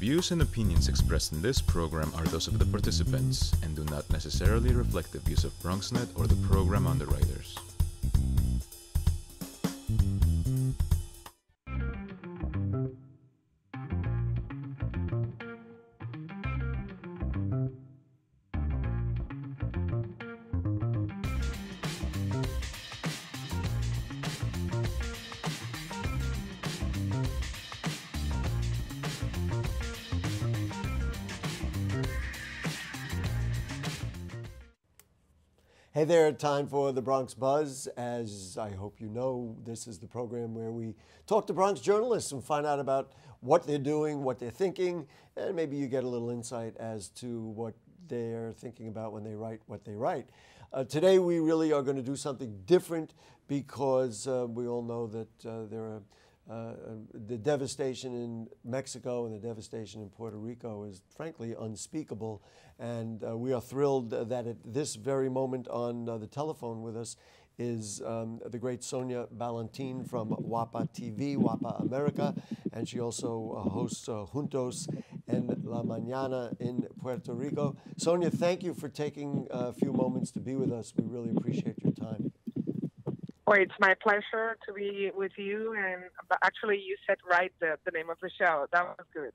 views and opinions expressed in this program are those of the participants and do not necessarily reflect the views of BronxNet or the program underwriters. Hey there, time for the Bronx Buzz. As I hope you know, this is the program where we talk to Bronx journalists and find out about what they're doing, what they're thinking, and maybe you get a little insight as to what they're thinking about when they write what they write. Today we really are going to do something different because we all know that there are the devastation in Mexico and the devastation in Puerto Rico is frankly unspeakable. And we are thrilled that at this very moment on the telephone with us is the great Sonia Valentin from WAPA TV, WAPA America, and she also hosts Juntos en la Mañana in Puerto Rico. Sonia, thank you for taking a few moments to be with us. We really appreciate your time. Well, it's my pleasure to be with you, and actually, you said right the name of the show. That was good.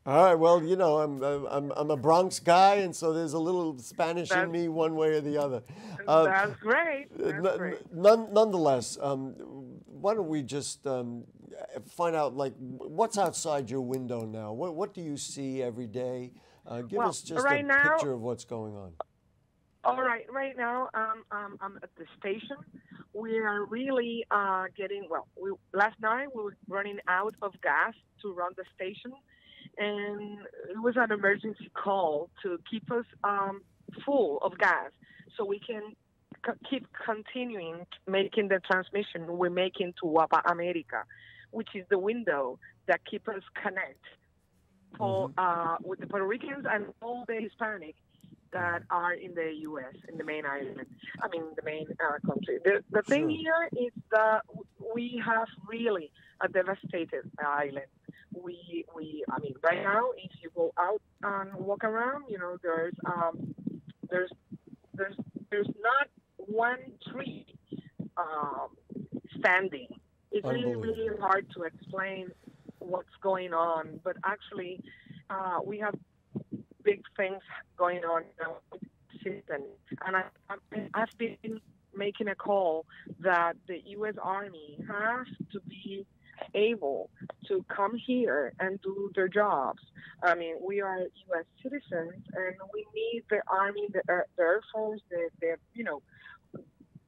All right. Well, you know, I'm a Bronx guy, and so there's a little Spanish in me, one way or the other. That's great. That's great. Nonetheless, why don't we just find out, like, what's outside your window now? What do you see every day? Give us just a picture of what's going on. All right. Right now, I'm at the station. We are really getting, last night we were running out of gas to run the station, and it was an emergency call to keep us full of gas so we can keep continuing making the transmission we're making to WAPA America, which is the window that keeps us connect with the Puerto Ricans and all the Hispanic that are in the U.S., in the main island, the main country. The thing here is that we have really a devastated island. Right now, if you go out and walk around, you know, there's not one tree standing. It's really hard to explain what's going on, but actually, we have big things going on now with the system. And I've been making a call that the U.S. Army has to be able to come here and do their jobs. I mean, we are U.S. citizens, and we need the Army, the Air Force,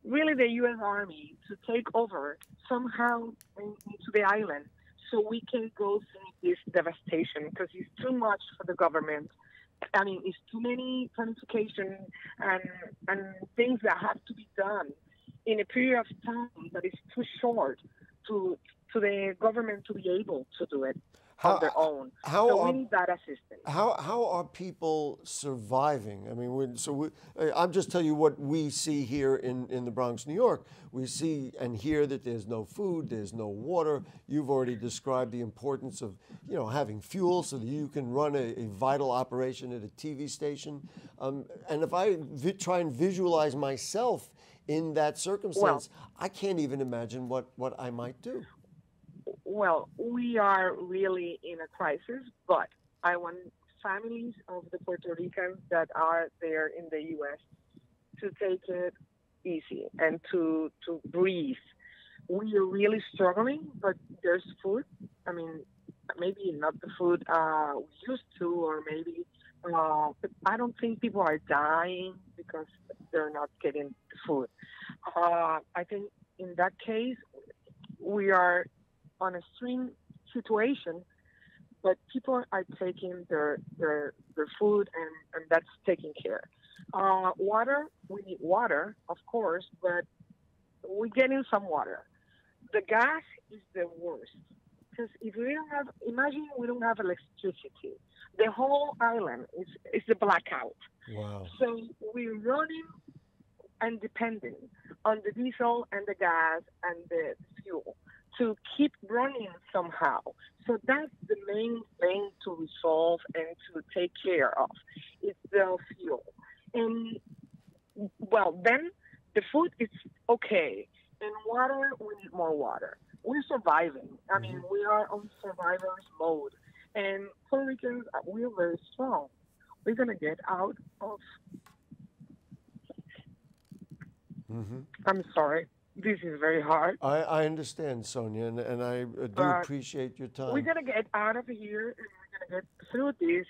really the U.S. Army to take over somehow into the island so we can go through this devastation, because it's too much for the government. I mean, it's too many planification and things that have to be done in a period of time that is too short to the government to be able to do it on their own. So we need that assistance. How are people surviving? I mean, I'll just tell you what we see here in the Bronx, New York. We see and hear that there's no food, there's no water. You've already described the importance of, you know, having fuel so that you can run a vital operation at a TV station. And if I try and visualize myself in that circumstance, I can't even imagine what I might do. Well, we are really in a crisis, but I want families of the Puerto Ricans that are there in the U.S. to take it easy and to breathe. We are really struggling, but there's food. I mean, maybe not the food we used to, or maybe, but I don't think people are dying because they're not getting the food. I think in that case, we are on a extreme situation, but people are taking their food, and that's taken care. Water, we need water, of course, but we're getting some water. The gas is the worst, because if we don't have, imagine we don't have electricity. The whole island is a blackout. Wow. So we're running and depending on the diesel and the gas and the fuel to keep running somehow. So that's the main thing to resolve and to take care of. It's the fuel. And well, then the food is okay. And water, we need more water. We're surviving. I mean, we are on survivor's mode. And Puerto Ricans, we're very strong. We're going to get out of. I'm sorry. This is very hard. I understand, Sonia, and I do But appreciate your time. we're going to get out of here and we're going to get through this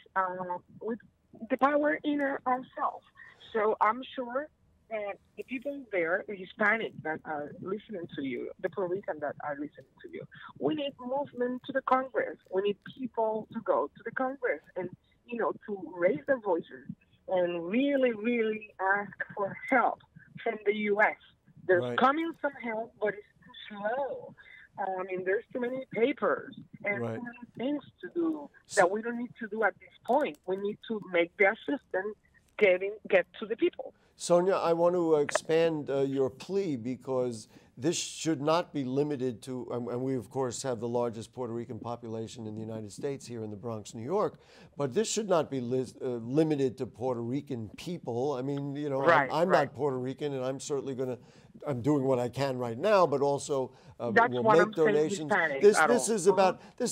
with the power in ourselves. So I'm sure that the people there, the Hispanic that are listening to you, the Puerto Rican that are listening to you, we need movement to the Congress. We need people to go to the Congress and, to raise their voices and really, really ask for help from the U.S. There's coming some help, but it's too slow. I mean, there's too many papers and too many things to do that we don't need to do at this point. We need to make the assistance get to the people. Sonia, I want to expand your plea because this should not be limited to, and we of course have the largest Puerto Rican population in the United States here in the Bronx, New York, but this should not be limited to Puerto Rican people. I mean, I'm not Puerto Rican, and I'm certainly I'm doing what I can right now, but also we'll make donations. This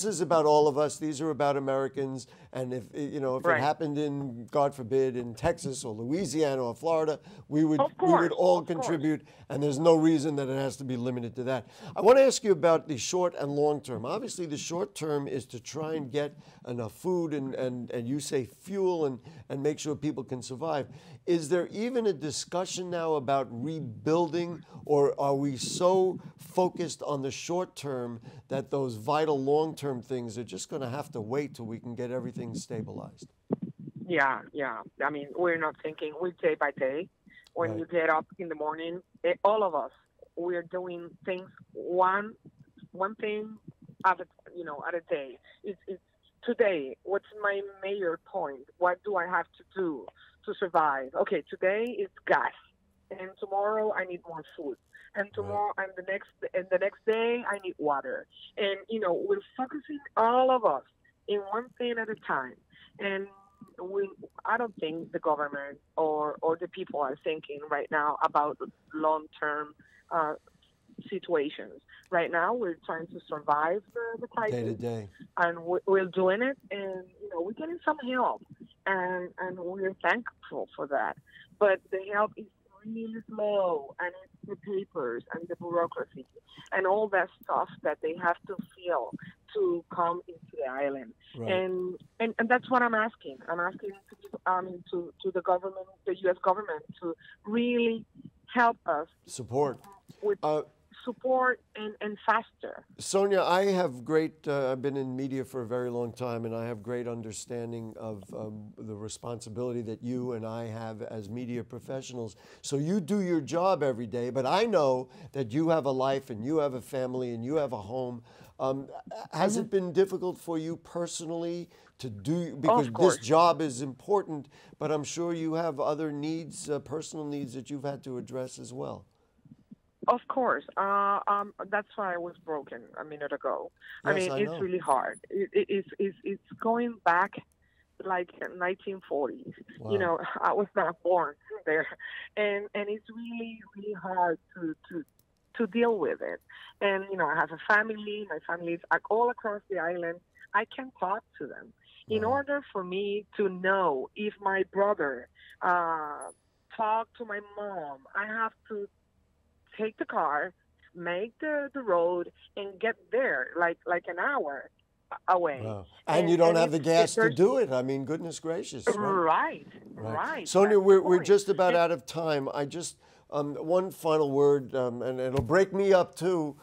is about all of us. These are about Americans, and if it happened in, God forbid, in Texas or Louisiana or Florida, we would all contribute, and there's no reason that it has to be limited to that. I want to ask you about the short and long term. Obviously, the short term is to try and get enough food and you say fuel and make sure people can survive. Is there even a discussion now about rebuilding, or are we so focused on the short term that those vital long-term things are just going to have to wait till we can get everything stabilized? Yeah. I mean, we're not thinking, we day by day. When you get up in the morning, all of us, we're doing things one thing at a day. It's today. What's my major point? What do I have to do to survive? Okay, today it's gas, and tomorrow I need more food, and tomorrow and the next day I need water, and we're focusing all of us in one thing at a time, and I don't think the government or the people are thinking right now about long-term situations. Right now, we're trying to survive the crisis, day to day, and we're doing it, and we're getting some help, and we're thankful for that. But the help is really slow, and it's the papers and the bureaucracy and all that stuff that they have to fill to come into the island. And that's what I'm asking. I'm asking to the government, the U.S. government, to really help us support with support and faster. Sonia, I have great, I've been in media for a very long time, and I have great understanding of the responsibility that you and I have as media professionals. So you do your job every day, but I know that you have a life and you have a family and you have a home. Has it been difficult for you personally to do, because this job is important, but I'm sure you have other needs, personal needs that you've had to address as well? Of course. That's why I was broken a minute ago. Yes, I mean, it's really hard. It's going back like 1940s. Wow. I was not born there, and it's really, really hard to deal with it. And I have a family. My family is all across the island. I can talk to them. In order for me to know if my brother talked to my mom, I have to take the car, make the road, and get there like an hour away. Wow. And you don't have the gas to do it. I mean, goodness gracious. Right. Sonia, we're just about out of time. I just, one final word, and it'll break me up too.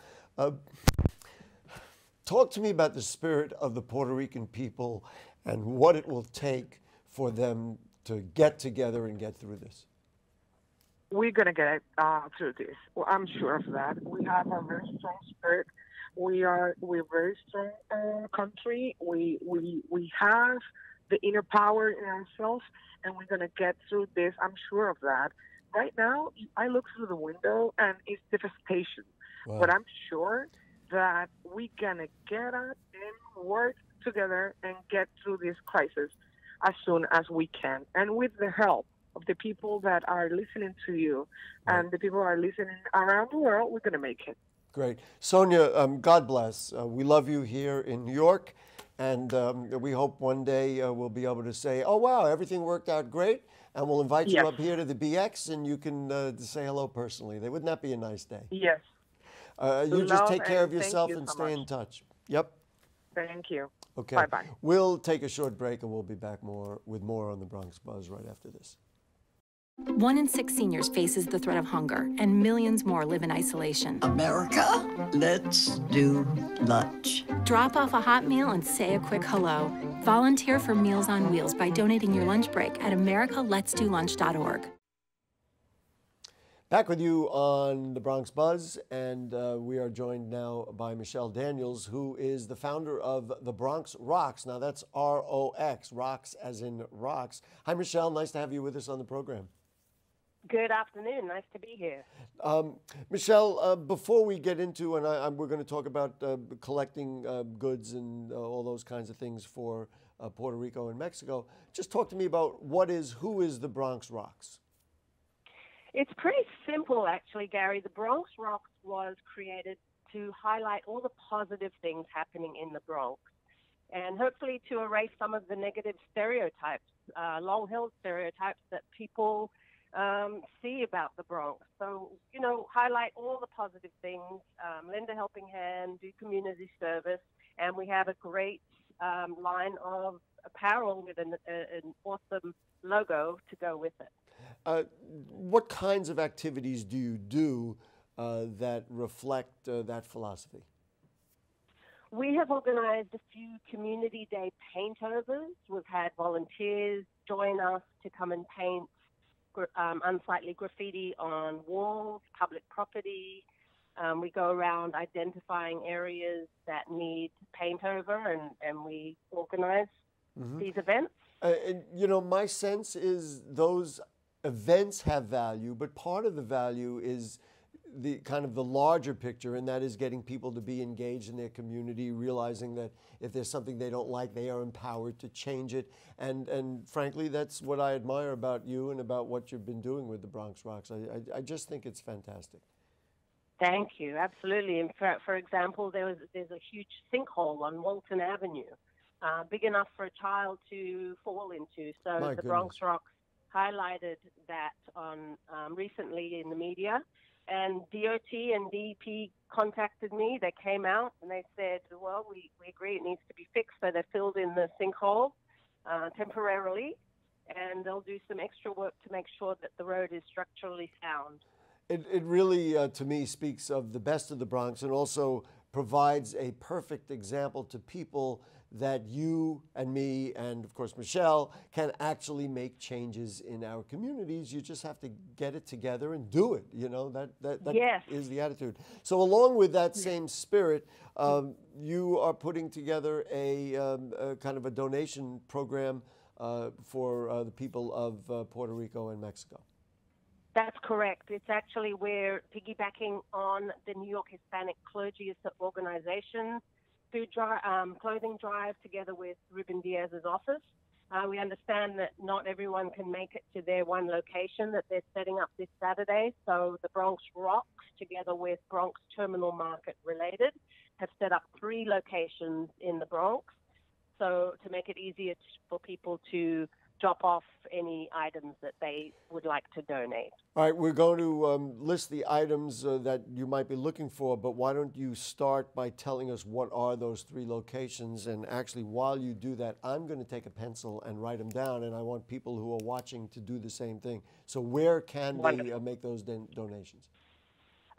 Talk to me about the spirit of the Puerto Rican people and what it will take for them to get together and get through this. We're going to get through this. Well, I'm sure of that. We have a very strong spirit. We're a very strong country. We have the inner power in ourselves, and we're going to get through this. I'm sure of that. Right now, I look through the window, and it's devastation. Wow. But I'm sure that we're going to get out and work together and get through this crisis as soon as we can. And with the help of the people that are listening to you and the people who are listening around the world, we're going to make it. Great. Sonia, God bless. We love you here in New York, and we hope one day we'll be able to say, oh, wow, everything worked out great, and we'll invite you up here to the BX, and you can say hello personally. Wouldn't that be a nice day? Yes. You just take care of yourself and stay in touch. Yep. Thank you. Okay. Bye-bye. We'll take a short break, and we'll be back with more on the Bronx Buzz right after this. 1 in 6 seniors faces the threat of hunger, and millions more live in isolation. America, let's do lunch. Drop off a hot meal and say a quick hello. Volunteer for Meals on Wheels by donating your lunch break at americaletsdolunch.org. Back with you on the Bronx Buzz, and we are joined now by Michelle Daniels, who is the founder of the Bronx Rocks. Now that's R-O-X, rocks as in rocks. Hi, Michelle. Nice to have you with us on the program. Good afternoon. Nice to be here. Michelle, before we get into, and we're going to talk about collecting goods and all those kinds of things for Puerto Rico and Mexico, just talk to me about who is the Bronx Rocks? It's pretty simple, actually, Gary. The Bronx Rocks was created to highlight all the positive things happening in the Bronx and hopefully to erase some of the negative stereotypes, long-held stereotypes that people see about the Bronx. So, highlight all the positive things, lend a helping hand, do community service, and we have a great line of apparel with an awesome logo to go with it. What kinds of activities do you do that reflect that philosophy? We have organized a few community day paintovers. We've had volunteers join us to come and paint unsightly graffiti on walls, public property. We go around identifying areas that need paint over, and we organize these events. My sense is those events have value, but part of the value is the kind of the larger picture, and that is getting people to be engaged in their community, realizing that if there's something they don't like, they are empowered to change it. And frankly, that's what I admire about you and about what you've been doing with the Bronx Rocks. I just think it's fantastic. Thank you. Absolutely. And for example, there's a huge sinkhole on Walton Avenue, big enough for a child to fall into. So the Bronx Rocks highlighted that on recently in the media, and DOT and DEP contacted me. They came out and they said, well, we agree it needs to be fixed. So they filled in the sinkhole temporarily, and they'll do some extra work to make sure that the road is structurally sound. It really, to me, speaks of the best of the Bronx, and also provides a perfect example to people that you and me and, of course, Michelle can actually make changes in our communities. You just have to get it together and do it. That is the attitude. So along with that same spirit, you are putting together a kind of a donation program for the people of Puerto Rico and Mexico. That's correct. It's actually, we're piggybacking on the New York Hispanic Clergy Organization food clothing drive together with Ruben Diaz's office. We understand that not everyone can make it to their one location that they're setting up this Saturday. So the Bronx Rocks, together with Bronx Terminal Market Related, have set up 3 locations in the Bronx. So to make it easier for people to drop off any items that they would like to donate. All right, we're going to list the items that you might be looking for, but why don't you start by telling us what are those 3 locations? And actually, while you do that, I'm going to take a pencil and write them down, and I want people who are watching to do the same thing. So where can they make those donations?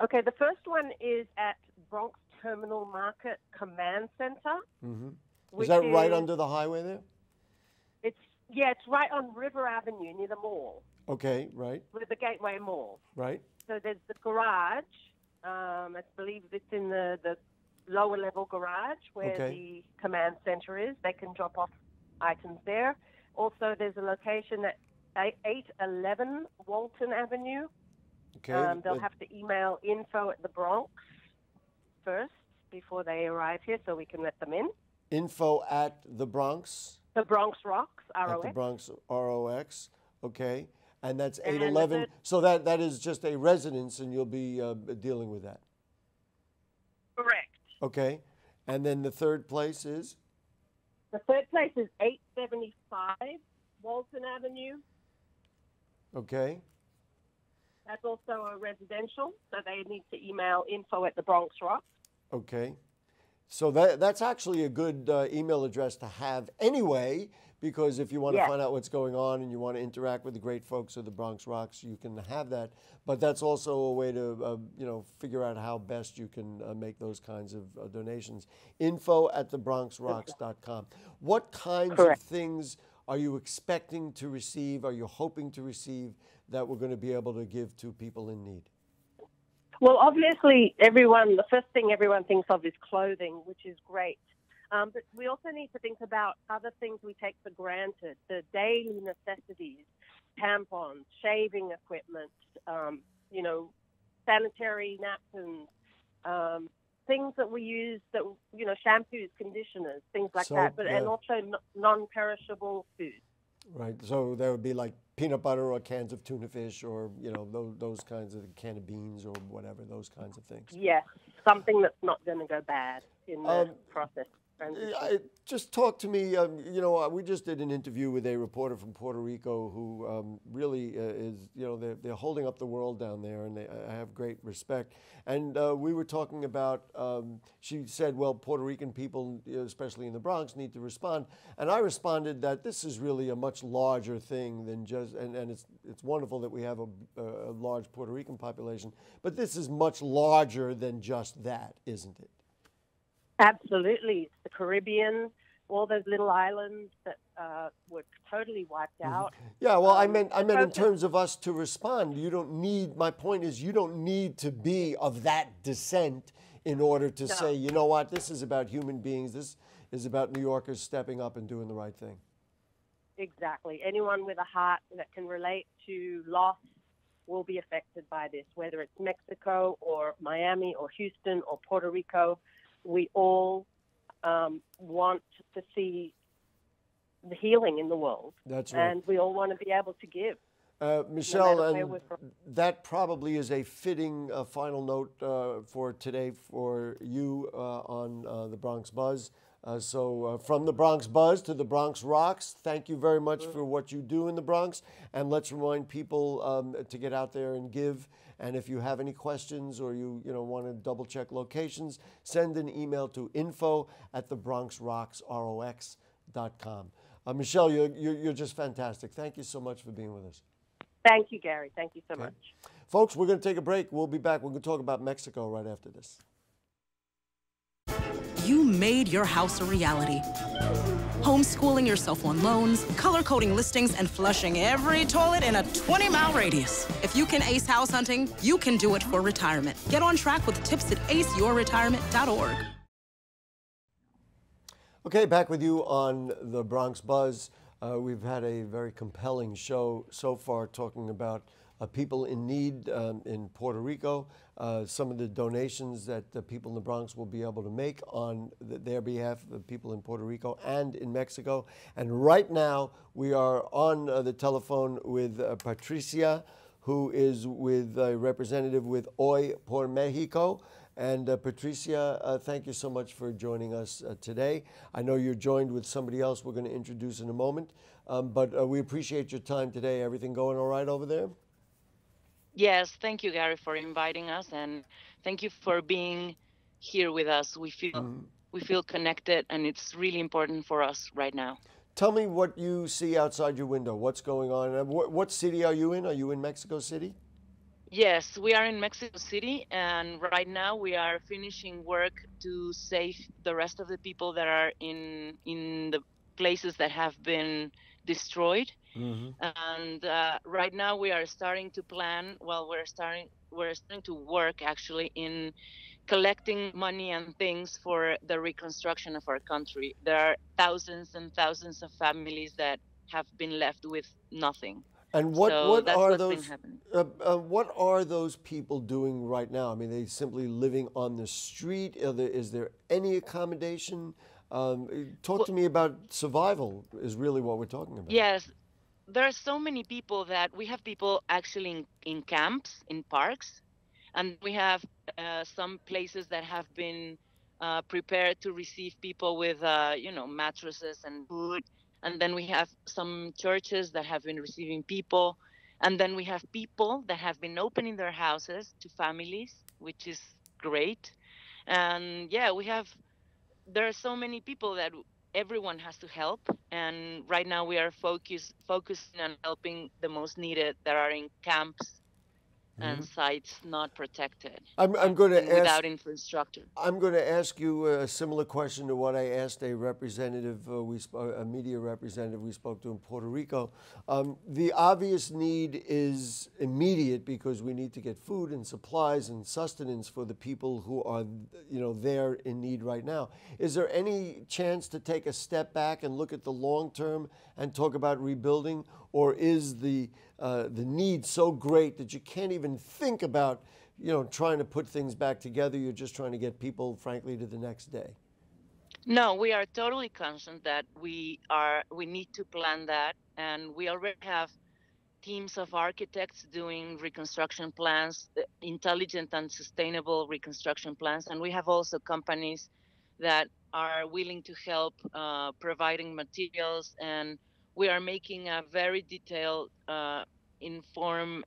Okay, the first one is at Bronx Terminal Market Command Center. Mm-hmm. Is that right under the highway there? It's right on River Avenue near the mall. Okay, right. With the Gateway Mall. Right. So there's the garage. I believe it's in the lower level garage where the command center is. They can drop off items there. Also, there's a location at 811 Walton Avenue. Okay. They'll have to email info@the Bronx first before they arrive here so we can let them in. Info at the Bronx. The Bronx Rocks, At ROX. the Bronx ROX. Okay. And that's And 811. So that is just a residence, and you'll be dealing with that. Correct. Okay. And then the third place is? The third place is 875 Walton Avenue. Okay. That's also a residential, so they need to email info at the Bronx Rocks. Okay. So that's actually a good email address to have anyway, because if you want to find out what's going on and you want to interact with the great folks of the Bronx Rocks, you can have that. But that's also a way to, figure out how best you can make those kinds of donations. Info at thebronxrocks.com. What kinds of things are you expecting to receive, are you hoping to receive, that we're going to be able to give to people in need? Well, obviously, the first thing everyone thinks of is clothing, which is great. But we also need to think about other things we take for granted, the daily necessities, tampons, shaving equipment, sanitary napkins, things that we use, that shampoos, conditioners, things like that, and also non-perishable food. Right. So there would be like peanut butter or cans of tuna fish, or those kinds of can of beans or whatever, those kinds of things. Yes, something that's not going to go bad in the process. Just talk to me. We just did an interview with a reporter from Puerto Rico who really is, they're holding up the world down there, and I have great respect. And we were talking about, she said, well, Puerto Rican people, especially in the Bronx, need to respond. And I responded that this is really a much larger thing than just, and it's wonderful that we have a large Puerto Rican population, but this is much larger than just that, isn't it? Absolutely. It's the Caribbean, all those little islands that were totally wiped out. Yeah, well, I meant in terms of us to respond. My point is, you don't need to be of that descent in order to say, you know what, this is about human beings. This is about New Yorkers stepping up and doing the right thing. Exactly. Anyone with a heart that can relate to loss will be affected by this, whether it's Mexico or Miami or Houston or Puerto Rico. We all want to see the healing in the world. That's right. And we all want to be able to give. Michelle, and that probably is a fitting final note for today for you on the Bronx Buzz. So from the Bronx Buzz to the Bronx Rocks, thank you very much for what you do in the Bronx. And let's remind people to get out there and give. And if you have any questions or you want to double check locations, send an email to info@thebronxrocksrox.com. Michelle, you're just fantastic. Thank you so much for being with us. Thank you, Gary. Thank you so much. Folks, we're going to take a break. We'll be back. We're going to talk about Mexico right after this. You made your house a reality. Homeschooling yourself on loans, color-coding listings, and flushing every toilet in a 20-mile radius. If you can ace house hunting, you can do it for retirement. Get on track with tips at aceyourretirement.org. Okay, back with you on the Bronx Buzz. We've had a very compelling show so far talking about people in need in Puerto Rico, some of the donations that the people in the Bronx will be able to make on their behalf, the people in Puerto Rico and in Mexico. And right now, we are on the telephone with Patricia, who is with a representative with Hoy por Mexico. And Patricia, thank you so much for joining us today. I know you're joined with somebody else we're going to introduce in a moment, but we appreciate your time today. Everything going all right over there? Yes, thank you, Gary, for inviting us, and thank you for being here with us. We feel connected, and it's really important for us right now. Tell me what you see outside your window. What's going on? What city are you in? Are you in Mexico City? Yes, we are in Mexico City, and right now we are finishing work to save the rest of the people that are in the places that have been destroyed. Mm-hmm. And right now we are starting to plan. Well, we're starting to work actually in collecting money and things for the reconstruction of our country. There are thousands and thousands of families that have been left with nothing. And So what that's are what's been those happening. what are those people doing right now? I mean, they simply living on the street? Is there any accommodation? Talk to me about survival. Is really what we're talking about. Yes, there are so many people that we have people actually in camps, in parks, and we have some places that have been prepared to receive people with, mattresses and food. And then we have some churches that have been receiving people. And then we have people that have been opening their houses to families, which is great. And yeah, there are so many people that everyone has to help. And right now we are focusing on helping the most needed that are in camps and sites not protected I'm going and to ask. without infrastructure. I'm going to ask you a similar question to what I asked a representative, a media representative we spoke to in Puerto Rico. The obvious need is immediate because we need to get food and supplies and sustenance for the people who are, there in need right now. Is there any chance to take a step back and look at the long term and talk about rebuilding, or is the need so great that you can't even think about trying to put things back together? You're just trying to get people, frankly, to the next day. No, we are totally conscious that we need to plan that, and we already have teams of architects doing reconstruction plans, intelligent and sustainable reconstruction plans, and we have also companies that are willing to help providing materials, and we are making a very detailed informed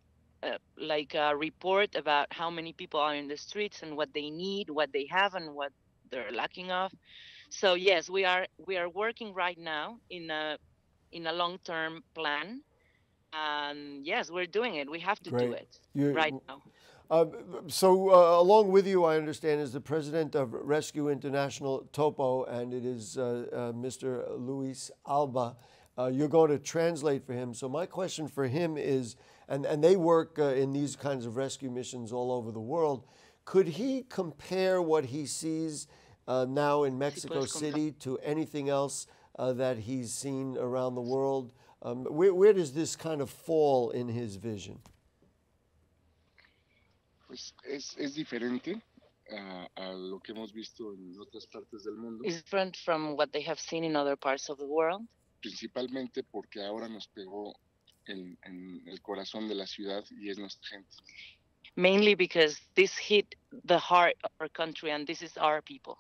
like a report about how many people are in the streets and what they need, what they have, and what they're lacking of. So yes, we are working right now in a long-term plan, and yes, we're doing it. We have to do Great. it right now. So along with you, I understand, is the president of Rescue International, Topo, and it is Mr. Luis Alba. You're going to translate for him. So my question for him is, and they work in these kinds of rescue missions all over the world, could he compare what he sees now in Mexico City to anything else that he's seen around the world? Where does this kind of fall in his vision? Pues es diferente a lo que hemos visto en otras partes del mundo. It's different from what they have seen in other parts of the world. Principalmente porque ahora nos pegó en el corazón de la ciudad y es nuestra gente. Mainly because this hit the heart of our country, and this is our people.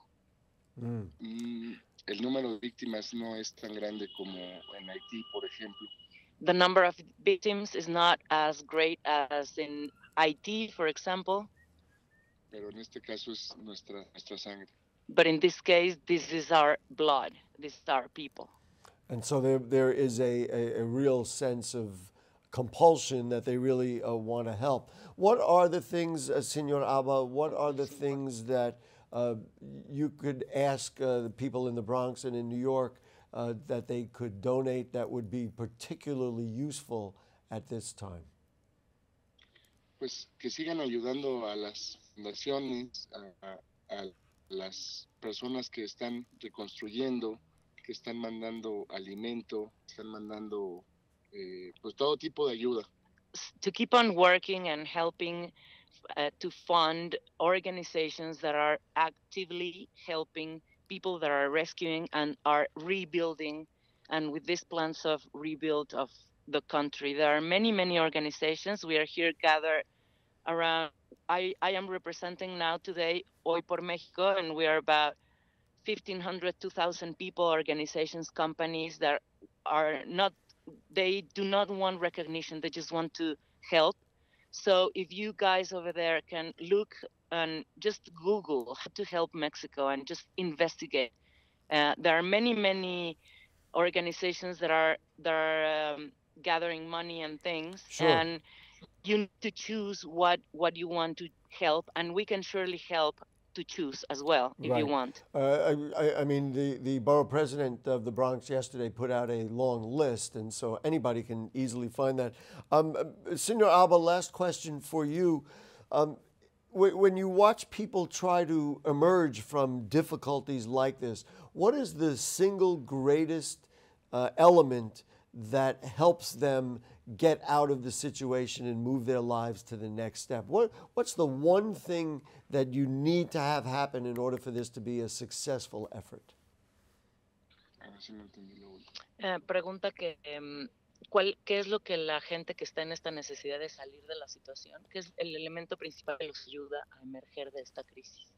El número de víctimas no es tan grande como en Haití, por ejemplo. The number of victims is not as great as in Haiti, for example. Pero en este caso es nuestra sangre. But in this case, this is our blood. This is our people. And so there is a real sense of compulsion that they really want to help. What are the things, Senor Alba, what are the things that you could ask the people in the Bronx and in New York that they could donate that would be particularly useful at this time? Pues que sigan ayudando a las fundaciones, a las personas que están reconstruyendo, que están mandando alimento, están mandando pues todo tipo de ayuda. To keep on working and helping to fund organizations that are actively helping people that are rescuing and are rebuilding, and with these plans of rebuild of the country. There are many, many organizations. We are here gathered around, I am representing now today Hoy por Mexico, and we are about 1,500, 2,000 people, organizations, companies that are not, they do not want recognition, they just want to help. So if you guys over there can look and just Google how to help Mexico and just investigate. There are many, many organizations that are gathering money and things. Sure. And you need to choose what you want to help, and we can surely help to choose as well if Right. you want. I mean, the borough president of the Bronx yesterday put out a long list, and so anybody can easily find that. Senor Alba, last question for you. When you watch people try to emerge from difficulties like this, what is the single greatest element that helps them get out of the situation and move their lives to the next step? What's the one thing that you need to have happen in order for this to be a successful effort? Ahora sí no entendí lo último. Pregunta que ¿qué es lo que la gente que está en esta necesidad de salir de la situación, qué es el elemento principal que los ayuda a emerger de esta crisis?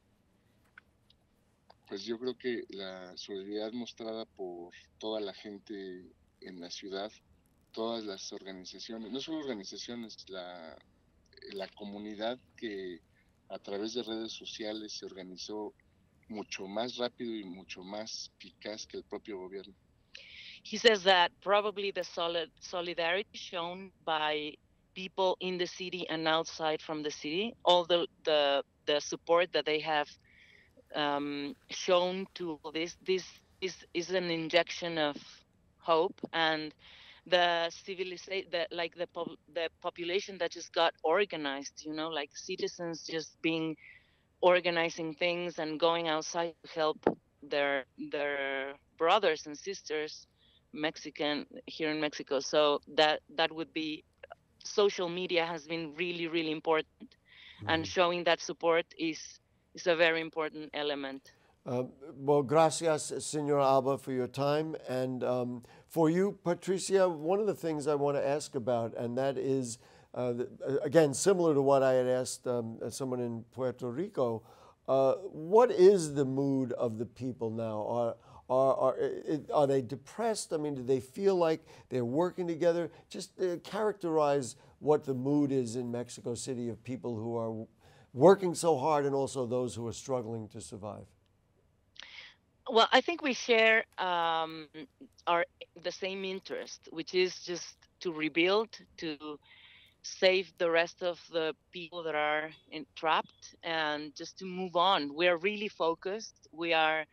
Pues yo creo que la solidaridad mostrada por toda la gente en la ciudad, todas las organizaciones, no solo organizaciones, la comunidad que a través de redes sociales se organizó mucho más rápido y mucho más eficaz que el propio gobierno. He says that probably the solidarity shown by people in the city and outside from the city, all the support that they have shown to this is an injection of hope, and the population that just got organized, like citizens just organizing things and going outside to help their brothers and sisters Mexican here in Mexico. So that would be, social media has been really, really important, and showing that support is a very important element. Well, gracias, Senor Alba, for your time. And for you, Patricia, one of the things I want to ask about, and that is, again, similar to what I had asked someone in Puerto Rico, what is the mood of the people now? Are they depressed? I mean, do they feel like they're working together? Just characterize what the mood is in Mexico City of people who are working so hard and also those who are struggling to survive. Well, I think we share the same interest, which is just to rebuild, to save the rest of the people that are trapped, and just to move on. We are really focused. We are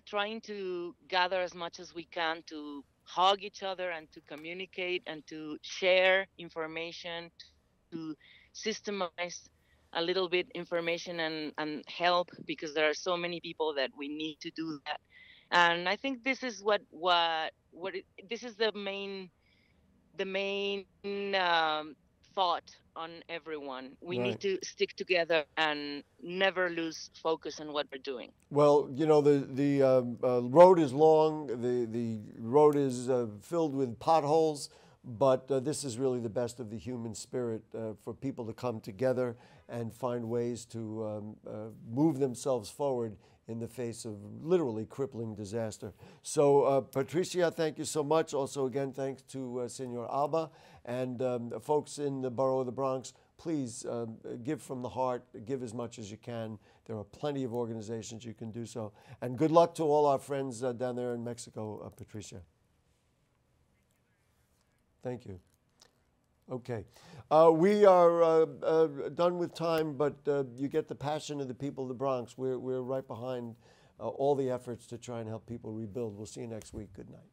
trying to gather as much as we can to hug each other and to communicate and to share information, to systemize a little bit information and help, because there are so many people that we need to do that. And I think this is this is the main thought on everyone. We need to stick together and never lose focus on what we're doing. Well, you know, the road is long, the road is filled with potholes, but this is really the best of the human spirit for people to come together and find ways to move themselves forward in the face of literally crippling disaster. So, Patricia, thank you so much. Also, again, thanks to Senor Alba and folks in the borough of the Bronx. Please give from the heart, give as much as you can. There are plenty of organizations you can do so. And good luck to all our friends down there in Mexico, Patricia. Thank you. Okay. We are done with time, but you get the passion of the people of the Bronx. We're right behind all the efforts to try and help people rebuild. We'll see you next week. Good night.